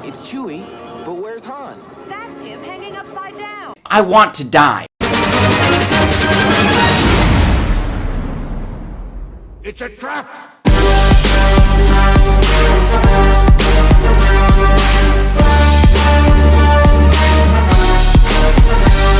It's Chewie, but where's Han? That's him hanging upside down. I want to die. It's a trap!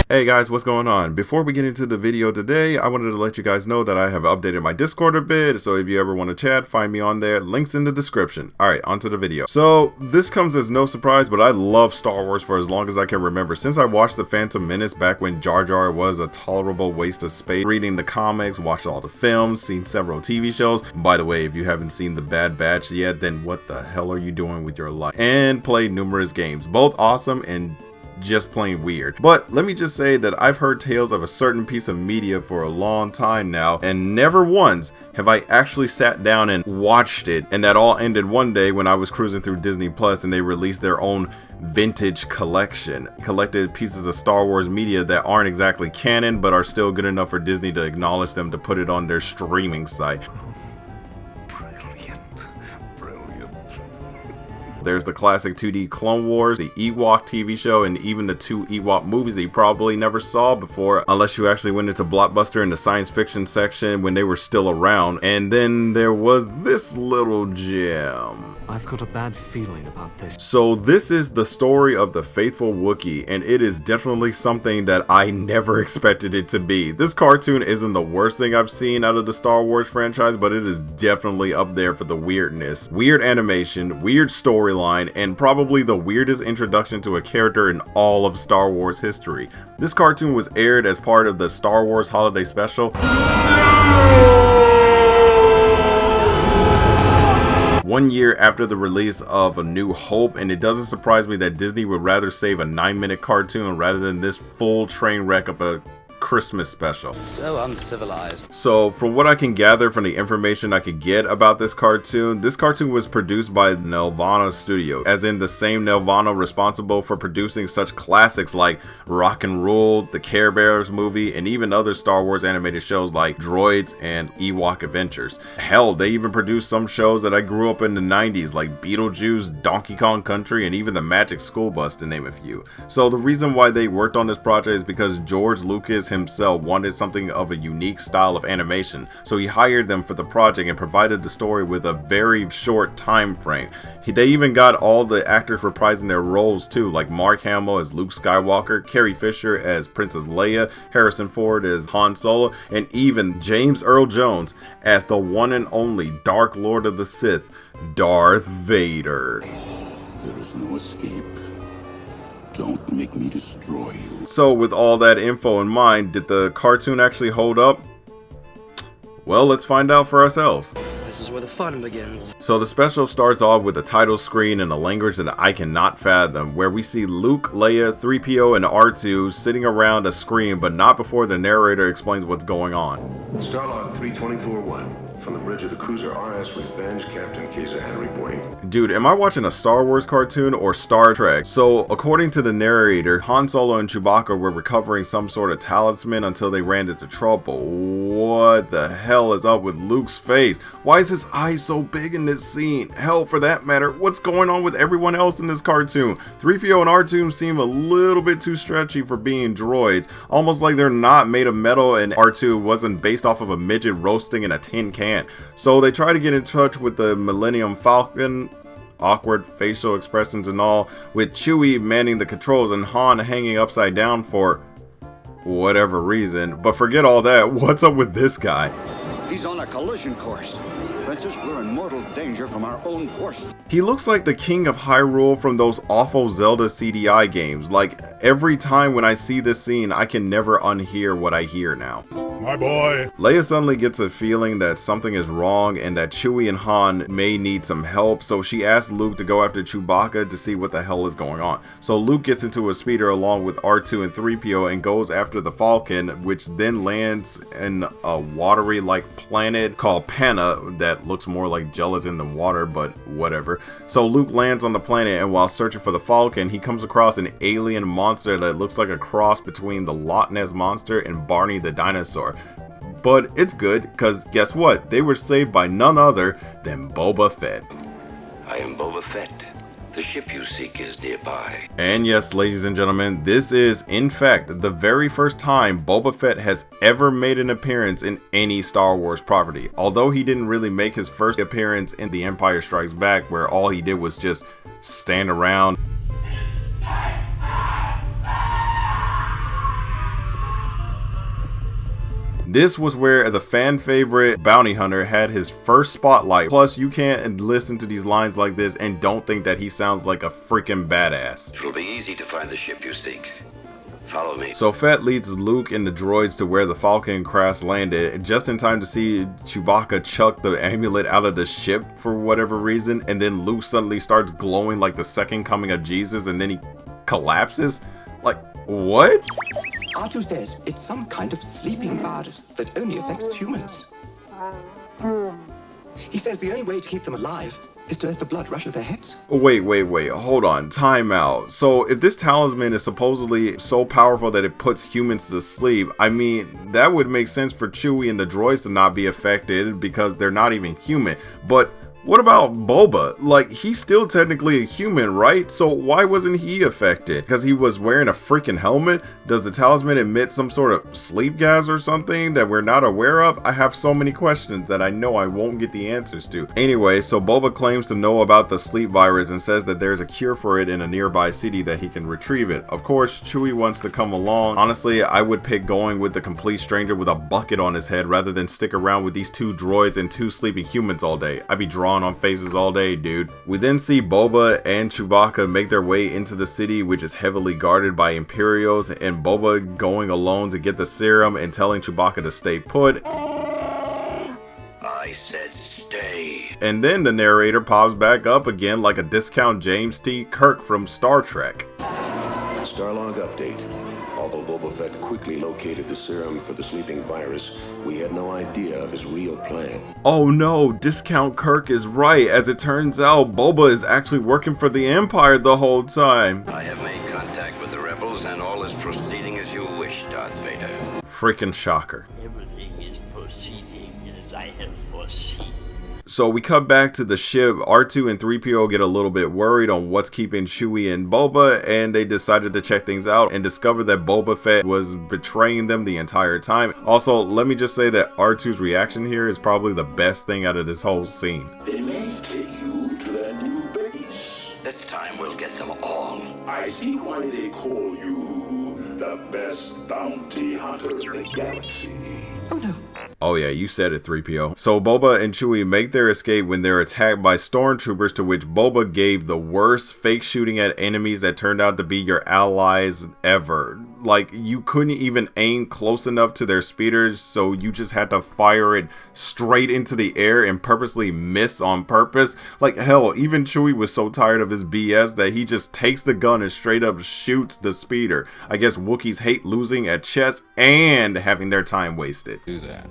Hey guys, what's going on? Before we get into the video today, I wanted to let you guys know that I have updated my Discord a bit, so if you ever want to chat, find me on there. Links in the description. Alright, onto the video. So, this comes as no surprise, but I love Star Wars for as long as I can remember. Since I watched The Phantom Menace back when Jar Jar was a tolerable waste of space, reading the comics, watched all the films, seen several TV shows. By the way, if you haven't seen The Bad Batch yet, then what the hell are you doing with your life? And played numerous games, both awesome and just plain weird. But let me just say that I've heard tales of a certain piece of media for a long time now, and never once have I actually sat down and watched it. And that all ended one day when I was cruising through Disney Plus and they released their own vintage collection, collected pieces of Star Wars media that aren't exactly canon but are still good enough for Disney to acknowledge them to put it on their streaming site. There's the classic 2D Clone Wars, the Ewok TV show, and even the 2 Ewok movies that you probably never saw before, unless you actually went into Blockbuster in the science fiction section when they were still around. And then there was this little gem. I've got a bad feeling about this. So this is the story of the faithful Wookiee, and it is definitely something that I never expected it to be. This cartoon isn't the worst thing I've seen out of the Star Wars franchise, but it is definitely up there for the weirdness. Weird animation, weird storyline, and probably the weirdest introduction to a character in all of Star Wars history. This cartoon was aired as part of the Star Wars Holiday Special. 1 year after the release of A New Hope, and it doesn't surprise me that Disney would rather save a 9-minute cartoon rather than this full train wreck of a Christmas special. So uncivilized. So from what I can gather from the information I could get about this cartoon was produced by Nelvana Studio, as in the same Nelvana responsible for producing such classics like Rock and Roll, the Care Bears movie, and even other Star Wars animated shows like Droids and Ewok Adventures. Hell, they even produced some shows that I grew up in the 90s like Beetlejuice, Donkey Kong Country, and even the Magic School Bus, to name a few. So the reason why they worked on this project is because George Lucas himself wanted something of a unique style of animation, so he hired them for the project and provided the story with a very short time frame. They even got all the actors reprising their roles too, like Mark Hamill as Luke Skywalker, Carrie Fisher as Princess Leia, Harrison Ford as Han Solo, and even James Earl Jones as the one and only Dark Lord of the Sith, Darth Vader. There is no escape. Don't make me destroy you. So with all that info in mind, did the cartoon actually hold up? Well, let's find out for ourselves. This is where the fun begins. So the special starts off with a title screen in a language that I cannot fathom, where we see Luke, Leia, 3PO, and R2 sitting around a screen, but not before the narrator explains what's going on. Starlog 324-1. From the bridge of the cruiser RS Revenge, Captain KRAZYRantz reporting. Dude, am I watching a Star Wars cartoon or Star Trek? So, according to the narrator, Han Solo and Chewbacca were recovering some sort of talisman until they ran into trouble. What the hell is up with Luke's face? Why is his eyes so big in this scene? Hell, for that matter, what's going on with everyone else in this cartoon? 3PO and R2 seem a little bit too stretchy for being droids, almost like they're not made of metal and R2 wasn't based off of a midget roasting in a tin can. So they try to get in touch with the Millennium Falcon, awkward facial expressions and all, with Chewie manning the controls and Han hanging upside down for whatever reason. But forget all that, what's up with this guy? He's on a collision course. Princess, we're in mortal danger from our own forces. He looks like the King of Hyrule from those awful Zelda CDI games. Like, every time when I see this scene, I can never unhear what I hear now. My boy. Leia suddenly gets a feeling that something is wrong and that Chewie and Han may need some help, so she asks Luke to go after Chewbacca to see what the hell is going on. So Luke gets into a speeder along with R2 and 3PO and goes after the Falcon, which then lands in a watery like planet called Panna that looks more like gelatin than water, but whatever. So Luke lands on the planet, and while searching for the Falcon, he comes across an alien monster that looks like a cross between the Loch Ness Monster and Barney the dinosaur. But it's good, because guess what? They were saved by none other than Boba Fett. I am Boba Fett, The ship you seek is nearby. And yes, ladies and gentlemen, this is, in fact, the very first time Boba Fett has ever made an appearance in any Star Wars property. Although he didn't really make his first appearance in The Empire Strikes Back, where all he did was just stand around. This was where the fan favorite bounty hunter had his first spotlight. Plus, you can't listen to these lines like this and don't think that he sounds like a freaking badass. It will be easy to find the ship you seek. Follow me. So Fett leads Luke and the droids to where the Falcon crash landed, just in time to see Chewbacca chuck the amulet out of the ship for whatever reason, and then Luke suddenly starts glowing like the second coming of Jesus, and then he collapses? Like, what? R2 says it's some kind of sleeping virus that only affects humans. He says the only way to keep them alive is to let the blood rush to their heads. Wait, hold on, time out. So if this talisman is supposedly so powerful that it puts humans to sleep, I mean, that would make sense for Chewie and the droids to not be affected because they're not even human. But what about Boba? Like, he's still technically a human, right? So why wasn't he affected? Because he was wearing a freaking helmet? Does the talisman emit some sort of sleep gas or something that we're not aware of? I have so many questions that I know I won't get the answers to. Anyway, so Boba claims to know about the sleep virus and says that there's a cure for it in a nearby city that he can retrieve it. Of course, Chewie wants to come along. Honestly, I would pick going with the complete stranger with a bucket on his head rather than stick around with these two droids and two sleeping humans all day. I'd be drawn on faces all day, dude. We then see Boba and Chewbacca make their way into the city, which is heavily guarded by Imperials, and Boba going alone to get the serum and telling Chewbacca to stay put. I said stay. And then the narrator pops back up again like a discount James T. Kirk from Star Trek. Starlog update. Although Boba Fett quickly located the serum for the sleeping virus, we had no idea of his real plan. Oh no, Discount Kirk is right. As it turns out, Boba is actually working for the Empire the whole time. I have made contact with the rebels and all is proceeding as you wish, Darth Vader. Freaking shocker. Everything is proceeding as I have foreseen. So we cut back to the ship. R2 and 3PO get a little bit worried on what's keeping Chewie and Boba, and they decided to check things out and discover that Boba Fett was betraying them the entire time. Also, let me just say that R2's reaction here is probably the best thing out of this whole scene. They may take you to their new base. This time we'll get them all. I see why they call you the best bounty hunter in the galaxy. Oh no. Oh yeah, you said it, 3PO. So Boba and Chewie make their escape when they're attacked by stormtroopers, to which Boba gave the worst fake shooting at enemies that turned out to be your allies ever. Like, you couldn't even aim close enough to their speeders, so you just had to fire it straight into the air and purposely miss on purpose. Like, hell, even Chewie was so tired of his BS that he just takes the gun and straight up shoots the speeder. I guess Wookiees hate losing at chess and having their time wasted. Do that.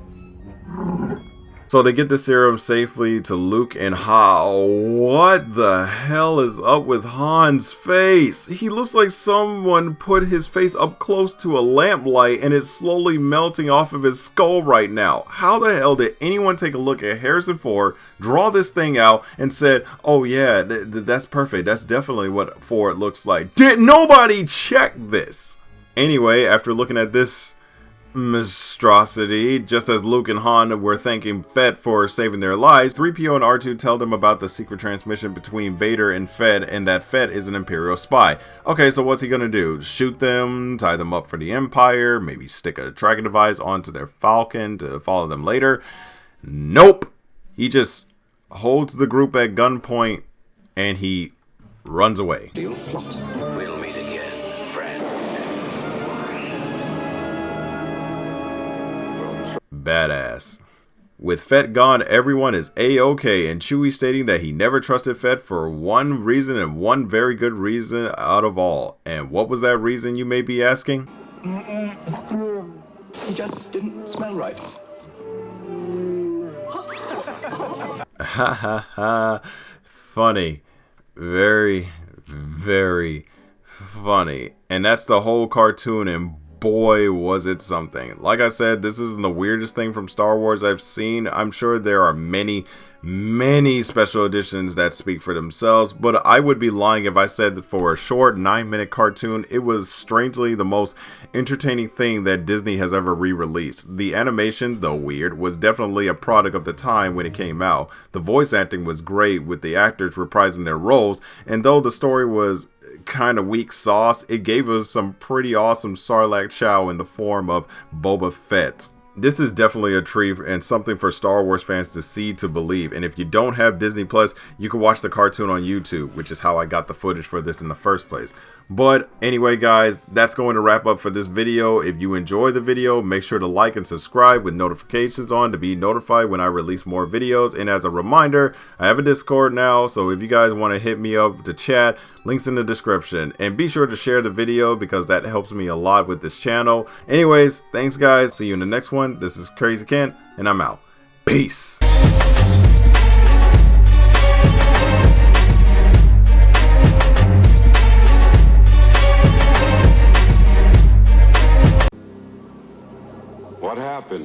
So they get the serum safely to Luke and Han. What the hell is up with Han's face? He looks like someone put his face up close to a lamplight and is slowly melting off of his skull right now. How the hell did anyone take a look at Harrison Ford, draw this thing out, and said, oh yeah, that's perfect. That's definitely what Ford looks like. Did nobody check this? Anyway, after looking at this monstrosity, just as Luke and Han were thanking Fett for saving their lives, 3PO and R2 tell them about the secret transmission between Vader and Fett, and that Fett is an Imperial spy. Okay, so what's he gonna do? Shoot them, tie them up for the Empire, maybe stick a tracking device onto their Falcon to follow them later? Nope! He just holds the group at gunpoint and he runs away. Deal plot. We'll meet again, friend. Badass. With Fett gone, everyone is A-okay, and Chewie stating that he never trusted Fett for one reason, and one very good reason out of all. And what was that reason, you may be asking? He just didn't smell right. Ha ha ha. Funny. Very, very funny. And that's the whole cartoon, and boy was it something. Like I said, this isn't the weirdest thing from Star Wars I've seen. I'm sure there are many many special editions that speak for themselves, but I would be lying if I said that for a short 9-minute cartoon, it was strangely the most entertaining thing that Disney has ever re-released. The animation, though weird, was definitely a product of the time when it came out. The voice acting was great with the actors reprising their roles, and though the story was kind of weak sauce, it gave us some pretty awesome Sarlacc chow in the form of Boba Fett. This is definitely a treat and something for Star Wars fans to see to believe. And if you don't have Disney Plus, you can watch the cartoon on YouTube, which is how I got the footage for this in the first place. But anyway, guys, that's going to wrap up for this video. If you enjoyed the video, make sure to like and subscribe with notifications on to be notified when I release more videos. And as a reminder, I have a Discord now, so if you guys want to hit me up to chat, links in the description. And be sure to share the video because that helps me a lot with this channel. Anyways, thanks guys. See you in the next one. This is Crazy Kent, and I'm out. Peace. What happened?